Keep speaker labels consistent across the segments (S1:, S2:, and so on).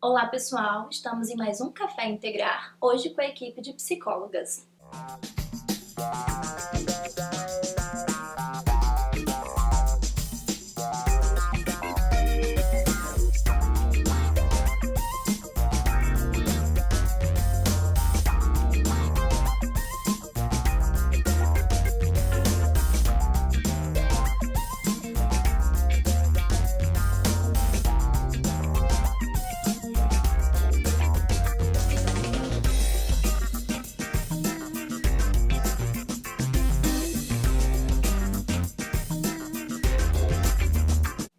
S1: Olá pessoal, estamos em mais um Café Integrar, hoje com a equipe de psicólogas.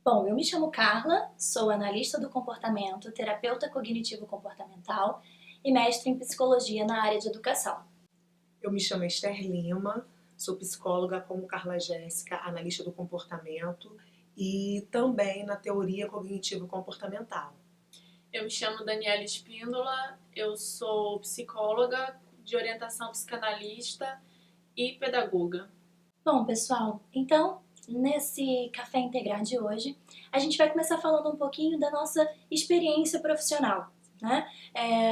S1: Bom, eu me chamo Carla, sou analista do comportamento, terapeuta cognitivo-comportamental e mestre em psicologia na área de educação.
S2: Eu me chamo Esther Lima, sou psicóloga como Carla Jéssica, analista do comportamento e também na teoria cognitivo-comportamental.
S3: Eu me chamo Daniela Espíndola, eu sou psicóloga de orientação psicanalista e pedagoga.
S1: Bom, pessoal, então, nesse Café Integrar de hoje, a gente vai começar falando um pouquinho da nossa experiência profissional, né?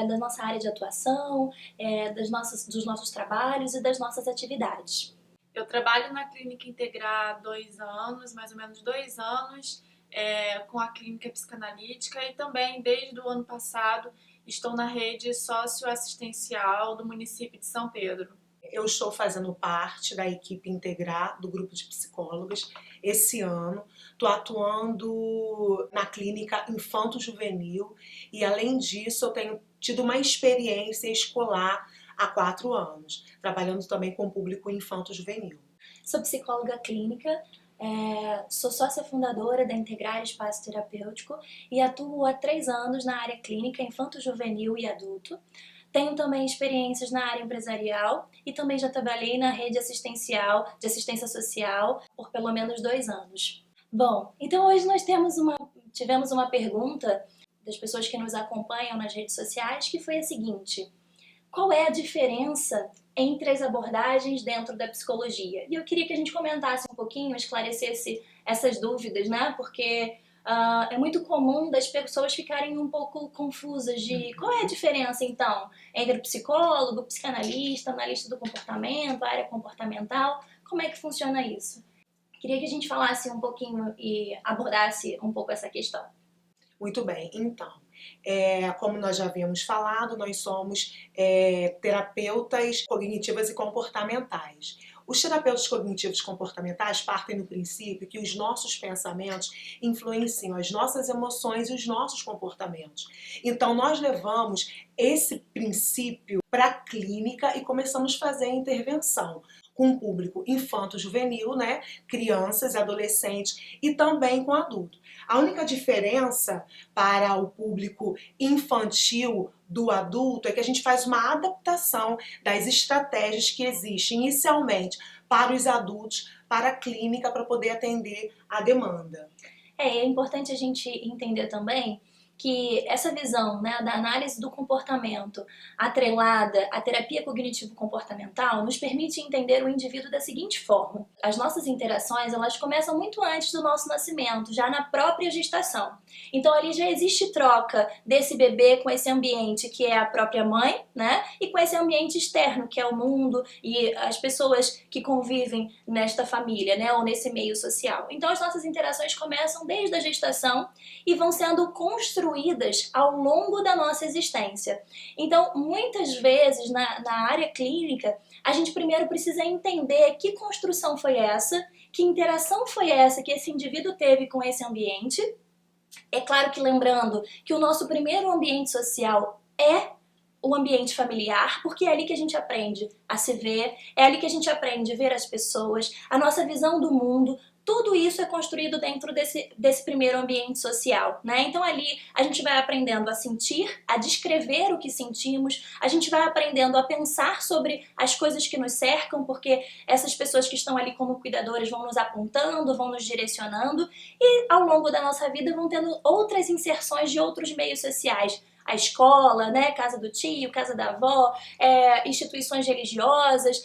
S1: Da nossa área de atuação, dos nossos trabalhos e das nossas atividades.
S3: Eu trabalho na Clínica Integrar há 2 anos, mais ou menos 2 anos, com a clínica psicanalítica e também, desde o ano passado, estou na rede socioassistencial do município de São Pedro.
S2: Eu estou fazendo parte da equipe Integrar do grupo de psicólogas esse ano. Estou atuando na clínica infanto-juvenil e, além disso, eu tenho tido uma experiência escolar há 4 anos, trabalhando também com o público infanto-juvenil.
S1: Sou psicóloga clínica, sou sócia fundadora da Integrar Espaço Terapêutico e atuo há 3 anos na área clínica infanto-juvenil e adulto. Tenho também experiências na área empresarial e também já trabalhei na rede assistencial, de assistência social, por pelo menos 2 anos. Bom, então hoje nós tivemos uma pergunta das pessoas que nos acompanham nas redes sociais, que foi a seguinte: qual é a diferença entre as abordagens dentro da psicologia? E eu queria que a gente comentasse um pouquinho, esclarecesse essas dúvidas, né? Porque é muito comum das pessoas ficarem um pouco confusas de qual é a diferença, então, entre psicólogo, psicanalista, analista do comportamento, área comportamental, como é que funciona isso? Queria que a gente falasse um pouquinho e abordasse um pouco essa questão.
S2: Muito bem, então, como nós já havíamos falado, nós somos terapeutas cognitivas e comportamentais. Os terapeutas cognitivos comportamentais partem do princípio que os nossos pensamentos influenciam as nossas emoções e os nossos comportamentos. Então, nós levamos esse princípio para a clínica e começamos a fazer a intervenção com o público infanto-juvenil, né, crianças, adolescentes e também com adulto. A única diferença para o público infantil do adulto é que a gente faz uma adaptação das estratégias que existem inicialmente para os adultos, para a clínica, para poder atender a demanda.
S1: É importante a gente entender também que essa visão, né, da análise do comportamento atrelada à terapia cognitivo-comportamental nos permite entender o indivíduo da seguinte forma: as nossas interações, elas começam muito antes do nosso nascimento, já na própria gestação. Então ali já existe troca desse bebê com esse ambiente que é a própria mãe, né, e com esse ambiente externo que é o mundo e as pessoas que convivem nesta família, né, ou nesse meio social. Então as nossas interações começam desde a gestação e vão sendo construídas ao longo da nossa existência. Então, muitas vezes na área clínica, a gente primeiro precisa entender que construção foi essa, que interação foi essa que esse indivíduo teve com esse ambiente. É claro que lembrando que o nosso primeiro ambiente social é o ambiente familiar, porque é ali que a gente aprende a se ver, é ali que a gente aprende a ver as pessoas, a nossa visão do mundo. Tudo isso é construído dentro desse primeiro ambiente social, né? Então ali a gente vai aprendendo a sentir, a descrever o que sentimos, a gente vai aprendendo a pensar sobre as coisas que nos cercam, porque essas pessoas que estão ali como cuidadores vão nos apontando, vão nos direcionando e ao longo da nossa vida vão tendo outras inserções de outros meios sociais. a escola, né, casa do tio, casa da avó, instituições religiosas,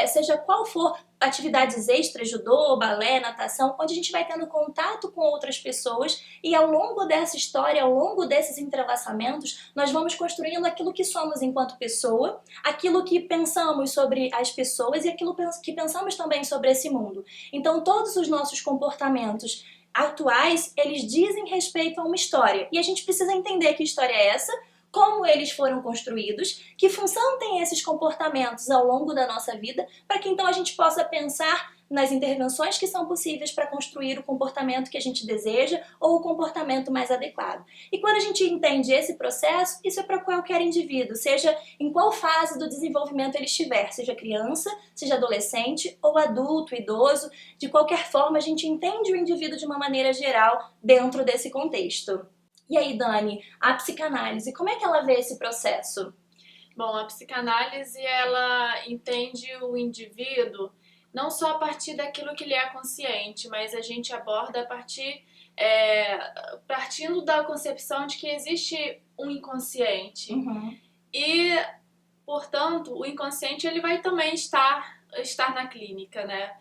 S1: seja qual for, atividades extras, judô, balé, natação, onde a gente vai tendo contato com outras pessoas e ao longo dessa história, ao longo desses entrelaçamentos, nós vamos construindo aquilo que somos enquanto pessoa, aquilo que pensamos sobre as pessoas e aquilo que pensamos também sobre esse mundo. Então todos os nossos comportamentos atuais, eles dizem respeito a uma história e a gente precisa entender que história é essa, como eles foram construídos, que função têm esses comportamentos ao longo da nossa vida, para que então a gente possa pensar nas intervenções que são possíveis para construir o comportamento que a gente deseja ou o comportamento mais adequado. E quando a gente entende esse processo, isso é para qualquer indivíduo, seja em qual fase do desenvolvimento ele estiver, seja criança, seja adolescente ou adulto, idoso, de qualquer forma a gente entende o indivíduo de uma maneira geral dentro desse contexto. E aí, Dani, a psicanálise, como é que ela vê esse processo?
S3: Bom, a psicanálise, ela entende o indivíduo não só a partir daquilo que ele é consciente, mas a gente aborda a partir, partindo da concepção de que existe um inconsciente.
S1: Uhum.
S3: E, portanto, o inconsciente ele vai também estar na clínica, né?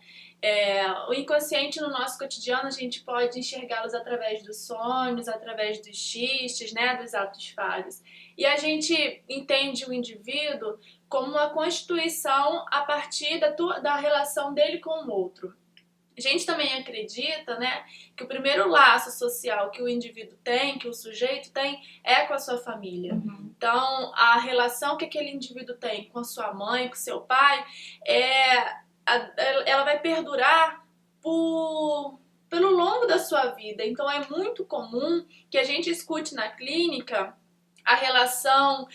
S3: O inconsciente no nosso cotidiano a gente pode enxergá-los através dos sonhos, através dos xistes, né, dos atos falhos. E a gente entende o indivíduo como uma constituição a partir da relação dele com o outro. A gente também acredita, né, que o primeiro laço social que o indivíduo tem, que o sujeito tem, é com a sua família.
S1: Uhum.
S3: Então, a relação que aquele indivíduo tem com a sua mãe, com o seu pai, ela vai perdurar pelo longo da sua vida. Então é muito comum que a gente escute na clínica a relação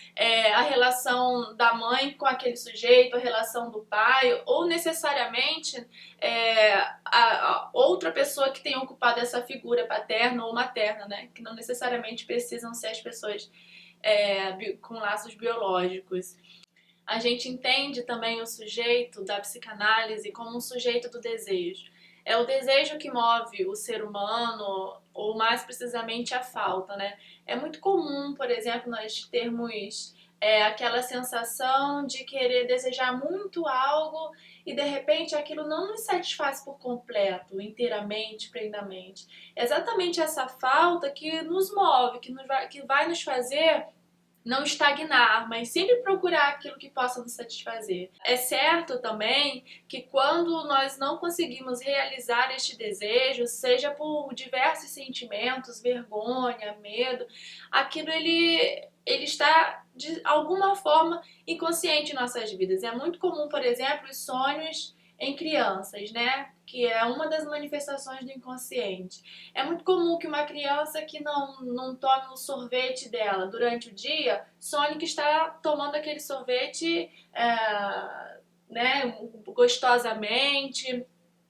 S3: da mãe com aquele sujeito, a relação do pai, ou necessariamente a outra pessoa que tenha ocupado essa figura paterna ou materna, né? Que não necessariamente precisam ser as pessoas com laços biológicos. A gente entende também o sujeito da psicanálise como um sujeito do desejo. É o desejo que move o ser humano, ou mais precisamente a falta, né? É muito comum, por exemplo, nós termos aquela sensação de querer desejar muito algo e de repente aquilo não nos satisfaz por completo, inteiramente, plenamente. É exatamente essa falta que nos move, que vai nos fazer não estagnar, mas sempre procurar aquilo que possa nos satisfazer. É certo também que quando nós não conseguimos realizar este desejo, seja por diversos sentimentos, vergonha, medo, aquilo ele está de alguma forma inconsciente em nossas vidas. É muito comum, por exemplo, os sonhos em crianças, né? Que é uma das manifestações do inconsciente. É muito comum que uma criança que não tome o sorvete dela durante o dia sonhe que está tomando aquele sorvete né, gostosamente,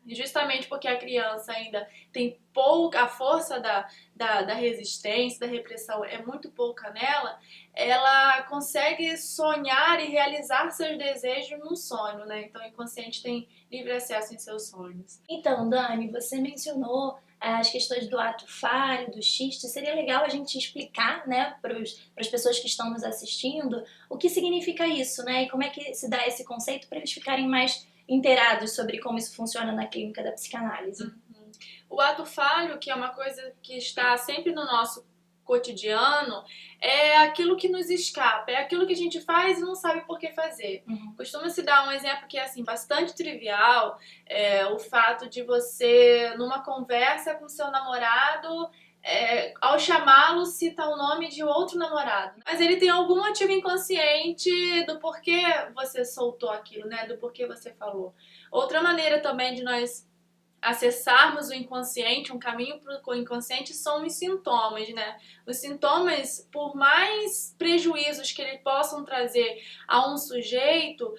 S3: justamente porque a criança ainda tem pouca, a força da resistência, da repressão é muito pouca nela, ela consegue sonhar e realizar seus desejos num sonho, né? Então o inconsciente tem livre acesso em seus sonhos.
S1: Então, Dani, você mencionou as questões do ato falho, do xiste. Seria legal a gente explicar, né, para as pessoas que estão nos assistindo o que significa isso, né, e como é que se dá esse conceito para eles ficarem mais inteirados sobre como isso funciona na clínica da psicanálise.
S3: O ato falho, que é uma coisa que está sempre no nosso cotidiano, é aquilo que nos escapa, é aquilo que a gente faz e não sabe por que fazer. Costuma-se dar um exemplo que é assim, bastante trivial, o fato de você, numa conversa com seu namorado, ao chamá-lo, cita o nome de outro namorado. Mas ele tem algum motivo inconsciente do porquê você soltou aquilo, né? Do porquê você falou. Outra maneira também de nós acessarmos o inconsciente, um caminho para o inconsciente, são os sintomas, né? Os sintomas, por mais prejuízos que eles possam trazer a um sujeito,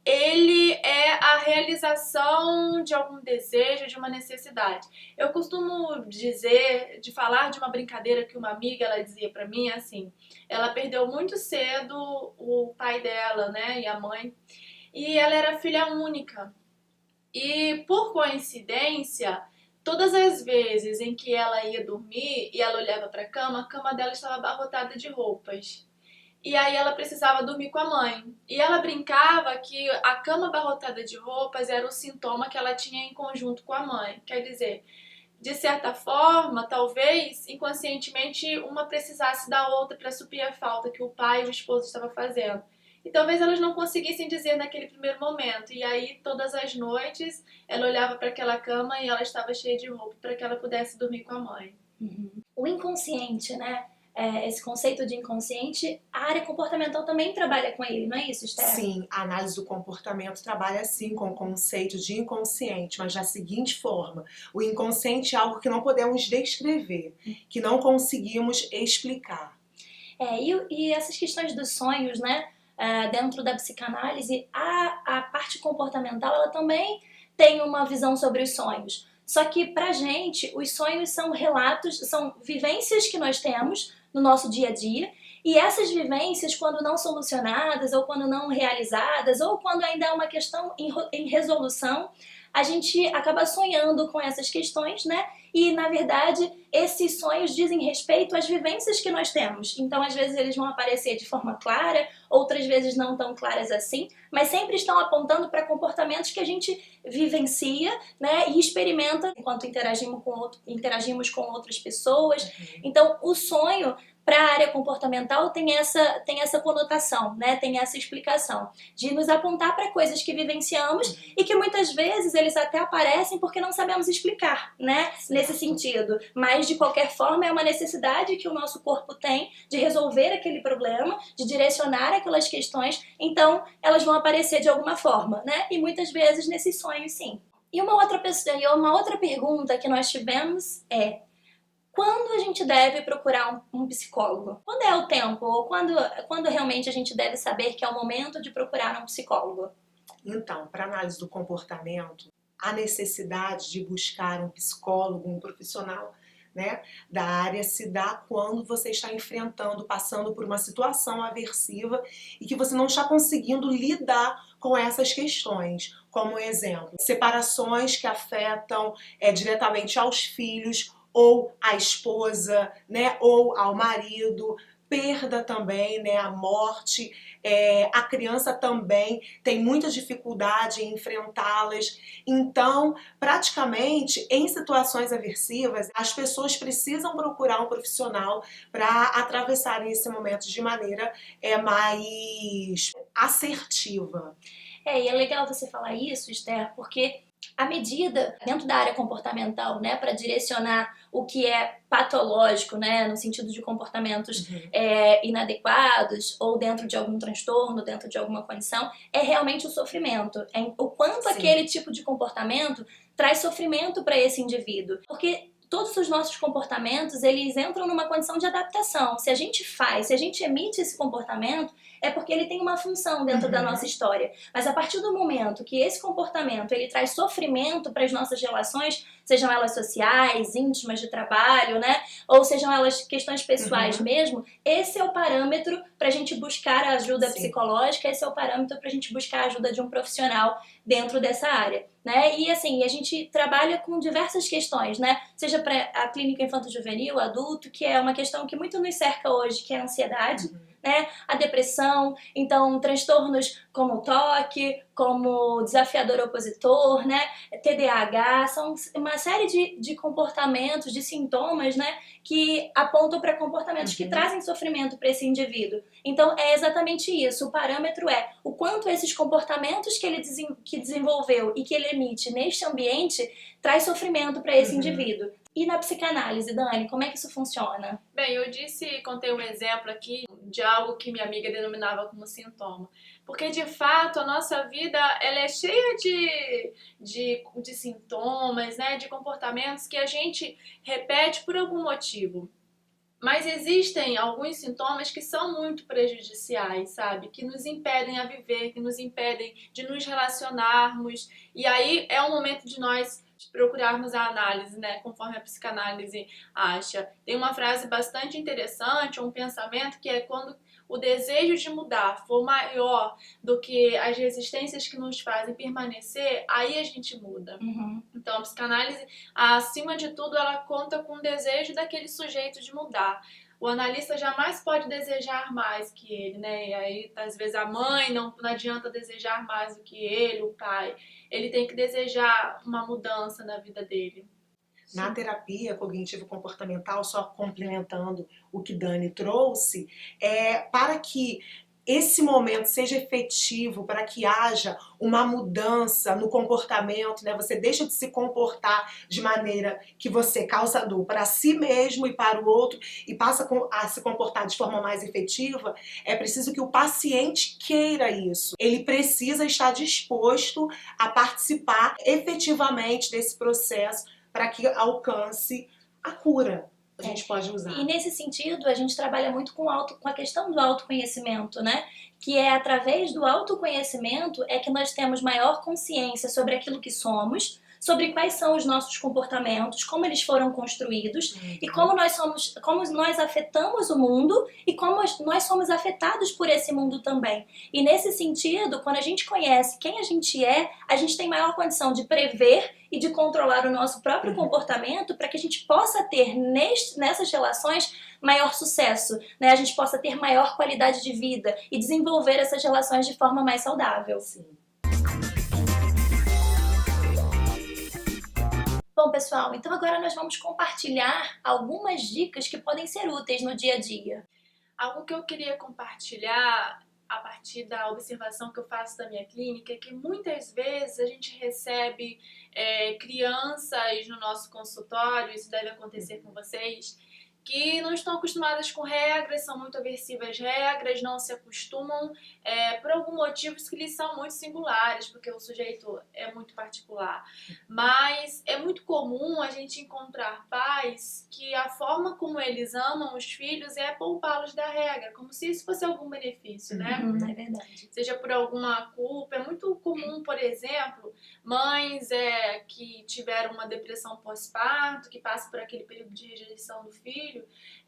S3: ele é a realização de algum desejo, de uma necessidade. Eu costumo falar de uma brincadeira que uma amiga, ela dizia pra mim, assim, ela perdeu muito cedo o pai dela, né, e a mãe, e ela era filha única. E, por coincidência, todas as vezes em que ela ia dormir e ela olhava para a cama dela estava abarrotada de roupas. E aí ela precisava dormir com a mãe. E ela brincava que a cama abarrotada de roupas era o sintoma que ela tinha em conjunto com a mãe. Quer dizer, de certa forma, talvez inconscientemente uma precisasse da outra para suprir a falta que o pai e o esposo estavam fazendo. E talvez elas não conseguissem dizer naquele primeiro momento. E aí, todas as noites, ela olhava para aquela cama e ela estava cheia de roupa para que ela pudesse dormir com a mãe.
S1: O inconsciente, né? Esse conceito de inconsciente, a área comportamental também trabalha com ele, não é isso, Esther?
S2: Sim, a análise do comportamento trabalha sim com o conceito de inconsciente, mas da seguinte forma: o inconsciente é algo que não podemos descrever, que não conseguimos explicar.
S1: E essas questões dos sonhos, né? Dentro da psicanálise, a parte comportamental, ela também tem uma visão sobre os sonhos. Só que pra gente, os sonhos são relatos, são vivências que nós temos no nosso dia a dia, e essas vivências, quando não solucionadas, ou quando não realizadas, ou quando ainda há uma questão em resolução, a gente acaba sonhando com essas questões, né? E, na verdade, esses sonhos dizem respeito às vivências que nós temos. Então, às vezes, eles vão aparecer de forma clara, outras vezes não tão claras assim, mas sempre estão apontando para comportamentos que a gente vivencia, né? E experimenta enquanto interagimos com outras pessoas. Então, o sonho, para a área comportamental, tem essa conotação, né? Tem essa explicação de nos apontar para coisas que vivenciamos e que muitas vezes eles até aparecem porque não sabemos explicar, né? Nesse sentido. Mas, de qualquer forma, é uma necessidade que o nosso corpo tem de resolver aquele problema, de direcionar aquelas questões, então elas vão aparecer de alguma forma, né? E muitas vezes nesses sonhos, sim. E uma outra pergunta que nós tivemos é: quando a gente deve procurar um psicólogo? Quando é o tempo? Ou quando realmente a gente deve saber que é o momento de procurar um psicólogo?
S2: Então, para análise do comportamento, a necessidade de buscar um psicólogo, um profissional, né, da área se dá quando você está enfrentando, passando por uma situação aversiva e que você não está conseguindo lidar com essas questões. Como exemplo, separações que afetam diretamente aos filhos, ou à esposa, né, ou ao marido, perda também, né, a morte, a criança também tem muita dificuldade em enfrentá-las. Então, praticamente, em situações aversivas, as pessoas precisam procurar um profissional para atravessarem esse momento de maneira mais assertiva.
S1: E é legal você falar isso, Esther, porque a medida dentro da área comportamental, né, para direcionar o que é patológico, né, no sentido de comportamentos inadequados ou dentro de algum transtorno, dentro de alguma condição, é realmente o sofrimento. O quanto
S2: Sim.
S1: aquele tipo de comportamento traz sofrimento para esse indivíduo. Porque todos os nossos comportamentos, eles entram numa condição de adaptação. Se a gente emite esse comportamento, é porque ele tem uma função dentro da nossa história. Mas a partir do momento que esse comportamento ele traz sofrimento para as nossas relações, sejam elas sociais, íntimas, de trabalho, né? Ou sejam elas questões pessoais mesmo, esse é o parâmetro para a gente buscar a ajuda psicológica, esse é o parâmetro para a gente buscar a ajuda de um profissional dentro dessa área, né? E assim, a gente trabalha com diversas questões, né? Seja para a clínica infanto-juvenil, adulto, que é uma questão que muito nos cerca hoje, que é a ansiedade, né? A depressão, então transtornos como o toque, como desafiador opositor, né? TDAH, são uma série de comportamentos, de sintomas, né? Que apontam para comportamentos que trazem sofrimento para esse indivíduo. Então é exatamente isso, o parâmetro é o quanto esses comportamentos que ele desenvolveu e que ele emite neste ambiente traz sofrimento para esse indivíduo. E na psicanálise, Dani, como é que isso funciona?
S3: Bem, contei um exemplo aqui de algo que minha amiga denominava como sintoma. Porque, de fato, a nossa vida ela é cheia de sintomas, né, de comportamentos que a gente repete por algum motivo. Mas existem alguns sintomas que são muito prejudiciais, sabe? Que nos impedem a viver, que nos impedem de nos relacionarmos. E aí é o momento de nós procurarmos a análise, né, conforme a psicanálise acha. Tem uma frase bastante interessante, um pensamento, que é: quando o desejo de mudar for maior do que as resistências que nos fazem permanecer, aí a gente muda. Então a psicanálise, acima de tudo, ela conta com o desejo daquele sujeito de mudar. O analista jamais pode desejar mais que ele, né? E aí, às vezes, a mãe não adianta desejar mais do que ele, o pai. Ele tem que desejar uma mudança na vida dele.
S2: Na terapia cognitivo-comportamental, só complementando o que Dani trouxe, para que esse momento seja efetivo, para que haja uma mudança no comportamento, né? Você deixa de se comportar de maneira que você causa dor para si mesmo e para o outro e passa a se comportar de forma mais efetiva. É preciso que o paciente queira isso. Ele precisa estar disposto a participar efetivamente desse processo para que alcance a cura. A gente pode usar.
S1: E nesse sentido, a gente trabalha muito com a questão do autoconhecimento, né? Que é através do autoconhecimento é que nós temos maior consciência sobre aquilo que somos, sobre quais são os nossos comportamentos, como eles foram construídos e como nós afetamos o mundo e como nós somos afetados por esse mundo também. E nesse sentido, quando a gente conhece quem a gente tem maior condição de prever e de controlar o nosso próprio comportamento para que a gente possa ter nessas relações maior sucesso, né? A gente possa ter maior qualidade de vida e desenvolver essas relações de forma mais saudável.
S2: Sim.
S1: Bom, pessoal, então agora nós vamos compartilhar algumas dicas que podem ser úteis no dia a dia.
S3: Algo que eu queria compartilhar a partir da observação que eu faço da minha clínica é que muitas vezes a gente recebe crianças no nosso consultório, isso deve acontecer com vocês, que não estão acostumadas com regras, são muito aversivas às regras, não se acostumam por algum motivo que lhes são muito singulares, porque o sujeito é muito particular. Mas é muito comum a gente encontrar pais que a forma como eles amam os filhos é poupá-los da regra, como se isso fosse algum benefício, né?
S1: É verdade.
S3: Seja por alguma culpa. É muito comum, por exemplo, mães que tiveram uma depressão pós-parto, que passam por aquele período de rejeição do filho,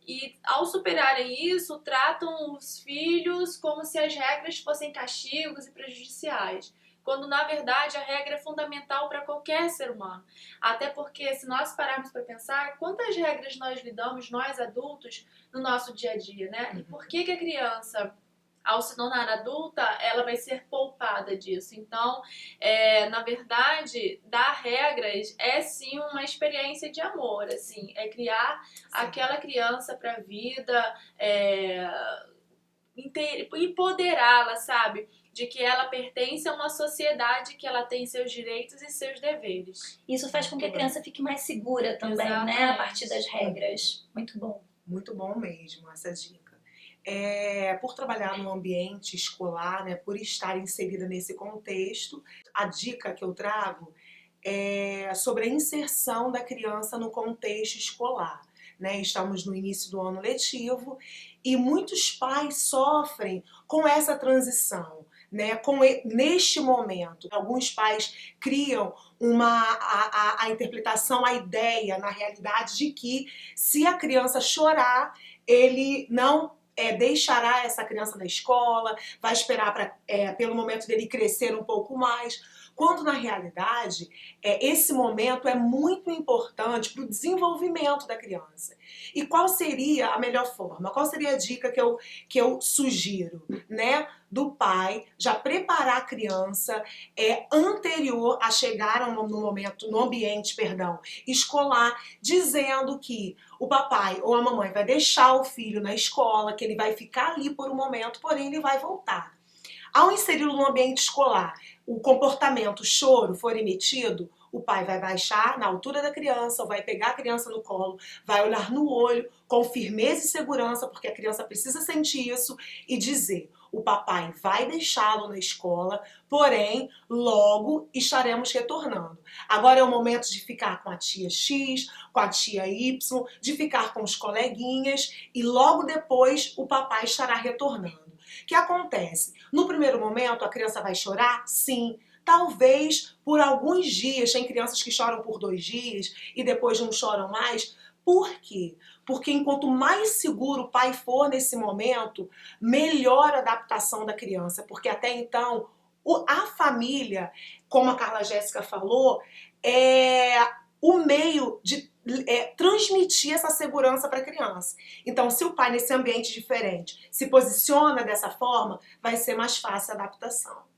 S3: e ao superarem isso, tratam os filhos como se as regras fossem castigos e prejudiciais, quando na verdade a regra é fundamental para qualquer ser humano. Até porque, se nós pararmos para pensar, quantas regras nós lidamos, nós adultos, no nosso dia a dia, né? E por que a criança, ao se tornar adulta, ela vai ser poupada disso? Então, na verdade, dar regras é sim uma experiência de amor, assim, é criar aquela criança para a vida, empoderá-la, sabe? De que ela pertence a uma sociedade, que ela tem seus direitos e seus deveres.
S1: Isso faz com que a criança fique mais segura também, né? A partir das regras. Muito bom.
S2: Muito bom mesmo essa dica. Por trabalhar no ambiente escolar, né, por estar inserida nesse contexto, a dica que eu trago é sobre a inserção da criança no contexto escolar, né? Estamos no início do ano letivo e muitos pais sofrem com essa transição, né? Neste momento, alguns pais criam a interpretação, a ideia, na realidade, de que se a criança chorar, ele não deixará essa criança na escola, vai esperar pelo momento dele crescer um pouco mais, quando na realidade esse momento é muito importante para o desenvolvimento da criança. E qual seria a melhor forma? Qual seria a dica que eu sugiro, né? Do pai já preparar a criança anterior a chegar no ambiente escolar, dizendo que o papai ou a mamãe vai deixar o filho na escola, que ele vai ficar ali por um momento, porém ele vai voltar. Ao inseri-lo no ambiente escolar, o comportamento, o choro for emitido, o pai vai baixar na altura da criança, ou vai pegar a criança no colo, vai olhar no olho com firmeza e segurança, porque a criança precisa sentir isso, e dizer: o papai vai deixá-lo na escola, porém, logo estaremos retornando. Agora é o momento de ficar com a tia X, com a tia Y, de ficar com os coleguinhas, e logo depois o papai estará retornando. O que acontece? No primeiro momento, a criança vai chorar? Sim. talvez por alguns dias. Tem crianças que choram por 2 dias e depois não choram mais. Por quê? Porque enquanto mais seguro o pai for nesse momento, melhor a adaptação da criança. Porque até então, a família, como a Carla Jéssica falou, é o meio de transmitir essa segurança para a criança. Então, se o pai, nesse ambiente diferente, se posiciona dessa forma, vai ser mais fácil a adaptação.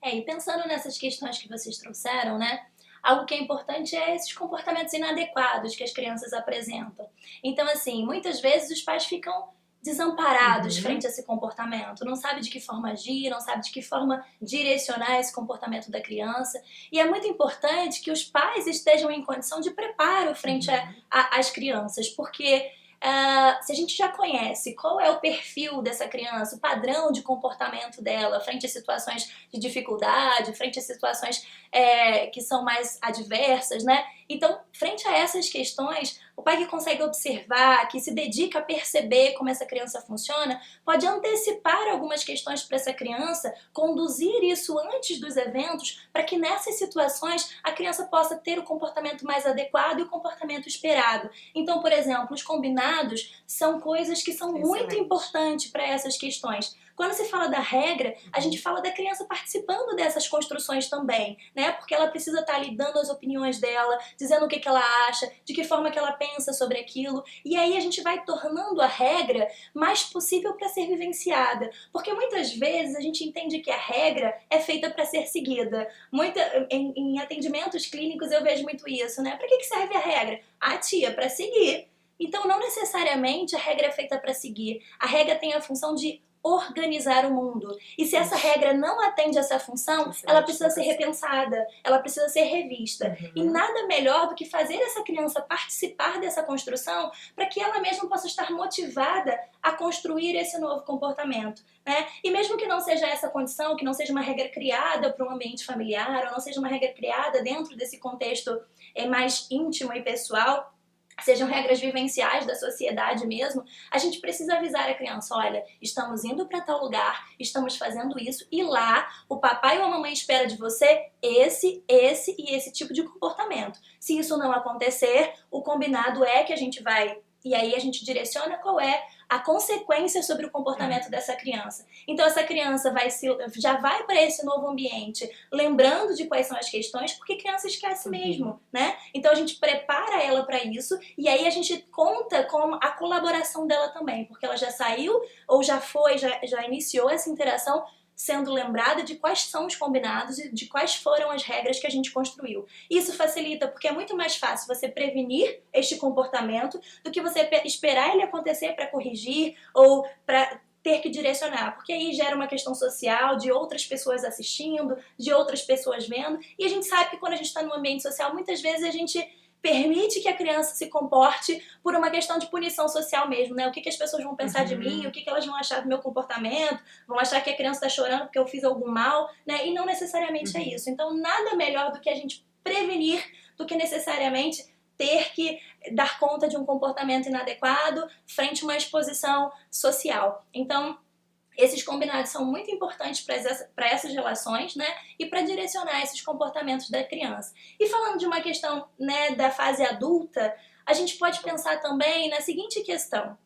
S1: E pensando nessas questões que vocês trouxeram, né? Algo que é importante é esses comportamentos inadequados que as crianças apresentam. Então, assim, muitas vezes os pais ficam desamparados frente a esse comportamento, não sabe de que forma agir, não sabe de que forma direcionar esse comportamento da criança. E é muito importante que os pais estejam em condição de preparo frente às crianças, porque se a gente já conhece qual é o perfil dessa criança, o padrão de comportamento dela frente a situações de dificuldade, frente a situações que são mais adversas, né? Então, frente a essas questões, o pai que consegue observar, que se dedica a perceber como essa criança funciona, pode antecipar algumas questões para essa criança, conduzir isso antes dos eventos, para que nessas situações a criança possa ter o comportamento mais adequado e o comportamento esperado. Então, por exemplo, os combinados são coisas que são muito importantes para essas questões. Quando se fala da regra, a gente fala da criança participando dessas construções também, né? Porque ela precisa estar ali dando as opiniões dela, dizendo o que ela acha, de que forma que ela pensa sobre aquilo. E aí a gente vai tornando a regra mais possível para ser vivenciada. Porque muitas vezes a gente entende que a regra é feita para ser seguida. Em atendimentos clínicos eu vejo muito isso, né? Para que serve a regra? Ah, tia, para seguir. Então não necessariamente a regra é feita para seguir. A regra tem a função de organizar o mundo. E se essa regra não atende essa função, ela precisa ser repensada, ela precisa ser revista. E nada melhor do que fazer essa criança participar dessa construção para que ela mesma possa estar motivada a construir esse novo comportamento, né? E mesmo que não seja essa condição, que não seja uma regra criada para um ambiente familiar, ou não seja uma regra criada dentro desse contexto mais íntimo e pessoal, sejam regras vivenciais da sociedade mesmo, a gente precisa avisar a criança, olha, estamos indo para tal lugar, estamos fazendo isso, e lá o papai ou a mamãe espera de você esse e esse tipo de comportamento. Se isso não acontecer, o combinado é que a gente vai, e aí a gente direciona qual é a consequência sobre o comportamento dessa criança. Então essa criança já vai para esse novo ambiente lembrando de quais são as questões, porque criança esquece mesmo, né? Então a gente prepara ela para isso e aí a gente conta com a colaboração dela também, porque ela já saiu ou já iniciou essa interação sendo lembrada de quais são os combinados e de quais foram as regras que a gente construiu. Isso facilita porque é muito mais fácil você prevenir este comportamento do que você esperar ele acontecer para corrigir ou para ter que direcionar, porque aí gera uma questão social de outras pessoas assistindo, de outras pessoas vendo, e a gente sabe que quando a gente está no ambiente social, muitas vezes a gente permite que a criança se comporte por uma questão de punição social mesmo, né? O que as pessoas vão pensar de mim, o que elas vão achar do meu comportamento, vão achar que a criança está chorando porque eu fiz algum mal, né? E não necessariamente é isso. Então, nada melhor do que a gente prevenir do que necessariamente ter que dar conta de um comportamento inadequado frente a uma exposição social. Então, esses combinados são muito importantes para essas relações, né? E para direcionar esses comportamentos da criança. E falando de uma questão, né, da fase adulta, a gente pode pensar também na seguinte questão.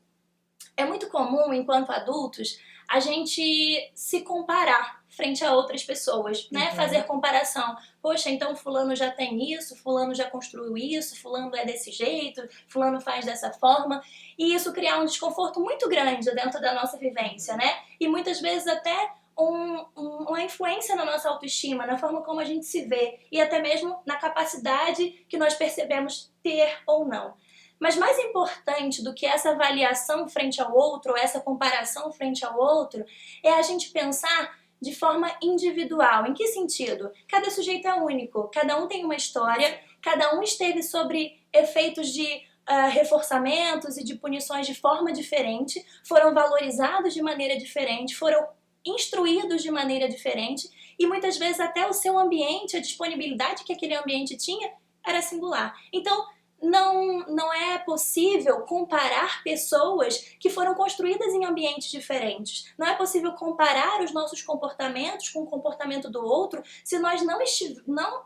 S1: É muito comum, enquanto adultos, a gente se comparar frente a outras pessoas, né? Fazer comparação. Poxa, então fulano já tem isso, fulano já construiu isso, fulano é desse jeito, fulano faz dessa forma. E isso criar um desconforto muito grande dentro da nossa vivência, né? E muitas vezes até uma influência na nossa autoestima, na forma como a gente se vê e até mesmo na capacidade que nós percebemos ter ou não. Mas mais importante do que essa avaliação frente ao outro, ou essa comparação frente ao outro, é a gente pensar de forma individual. Em que sentido? Cada sujeito é único, cada um tem uma história, cada um esteve sobre efeitos de reforçamentos e de punições de forma diferente, foram valorizados de maneira diferente, foram instruídos de maneira diferente e muitas vezes até o seu ambiente, a disponibilidade que aquele ambiente tinha era singular. Então, não é possível comparar pessoas que foram construídas em ambientes diferentes. Não é possível comparar os nossos comportamentos com o comportamento do outro se nós não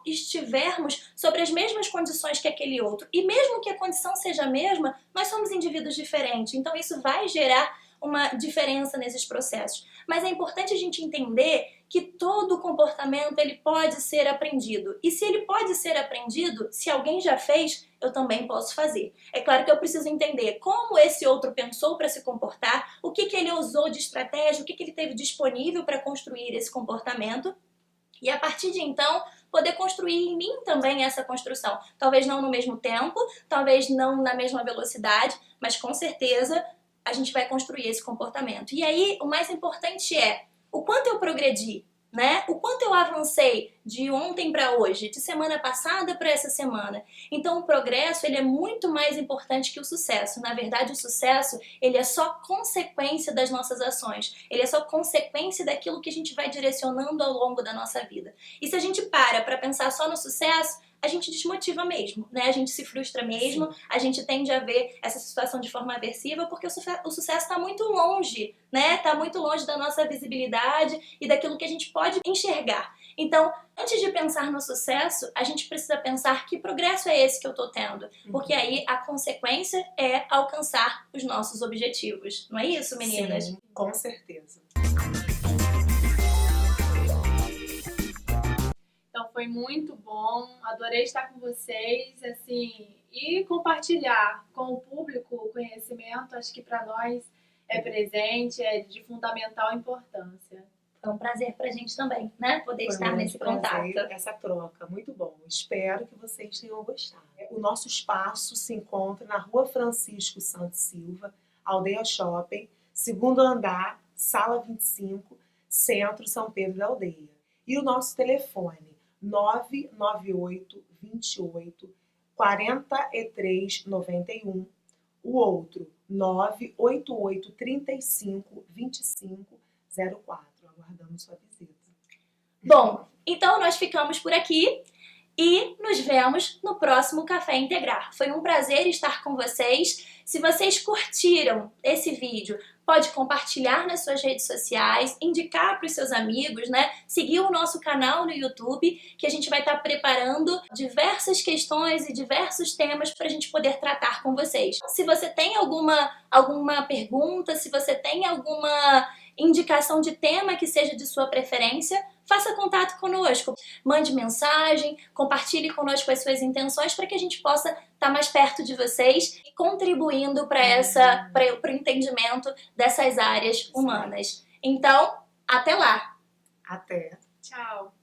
S1: estivermos sobre as mesmas condições que aquele outro. E mesmo que a condição seja a mesma, nós somos indivíduos diferentes. Então isso vai gerar uma diferença nesses processos. Mas é importante a gente entender que todo comportamento ele pode ser aprendido. E se ele pode ser aprendido, se alguém já fez, eu também posso fazer. É claro que eu preciso entender como esse outro pensou para se comportar, o que ele usou de estratégia, o que ele teve disponível para construir esse comportamento. E a partir de então, poder construir em mim também essa construção. Talvez não no mesmo tempo, talvez não na mesma velocidade, mas com certeza a gente vai construir esse comportamento. E aí, o mais importante é o quanto eu progredi, né? O quanto eu avancei de ontem para hoje, de semana passada para essa semana. Então, o progresso, ele é muito mais importante que o sucesso. Na verdade, o sucesso, ele é só consequência das nossas ações. Ele é só consequência daquilo que a gente vai direcionando ao longo da nossa vida. E se a gente para pensar só no sucesso, a gente desmotiva mesmo, né? A gente se frustra mesmo, a gente tende a ver essa situação de forma aversiva porque o sucesso está muito longe, né? Está muito longe da nossa visibilidade e daquilo que a gente pode enxergar. Então, antes de pensar no sucesso, a gente precisa pensar que progresso é esse que eu estou tendo, porque aí a consequência é alcançar os nossos objetivos. Não é isso, meninas?
S2: Sim, com certeza.
S3: Então foi muito bom, adorei estar com vocês, assim, e compartilhar com o público o conhecimento, acho que para nós é presente, é de fundamental importância.
S1: É um prazer pra gente também, né? Poder
S2: Foi
S1: estar
S2: muito
S1: nesse
S2: prazer,
S1: contato.
S2: essa troca, muito bom. Espero que vocês tenham gostado. O nosso espaço se encontra na Rua Francisco Santos Silva, Aldeia Shopping, segundo andar, sala 25, Centro São Pedro da Aldeia. E o nosso telefone 998 28 43 91, o outro 988 35 25 04. Aguardamos sua visita.
S1: Bom, então nós ficamos por aqui e nos vemos no próximo Café Integrar. Foi um prazer estar com vocês. Se vocês curtiram esse vídeo, pode compartilhar nas suas redes sociais, indicar para os seus amigos, né? Seguir o nosso canal no YouTube, que a gente vai estar preparando diversas questões e diversos temas para a gente poder tratar com vocês. Se você tem alguma pergunta, se você tem alguma indicação de tema que seja de sua preferência, faça contato conosco, mande mensagem, compartilhe conosco as suas intenções para que a gente possa estar mais perto de vocês e contribuindo para o entendimento dessas áreas humanas. Então, até lá!
S2: Até!
S3: Tchau!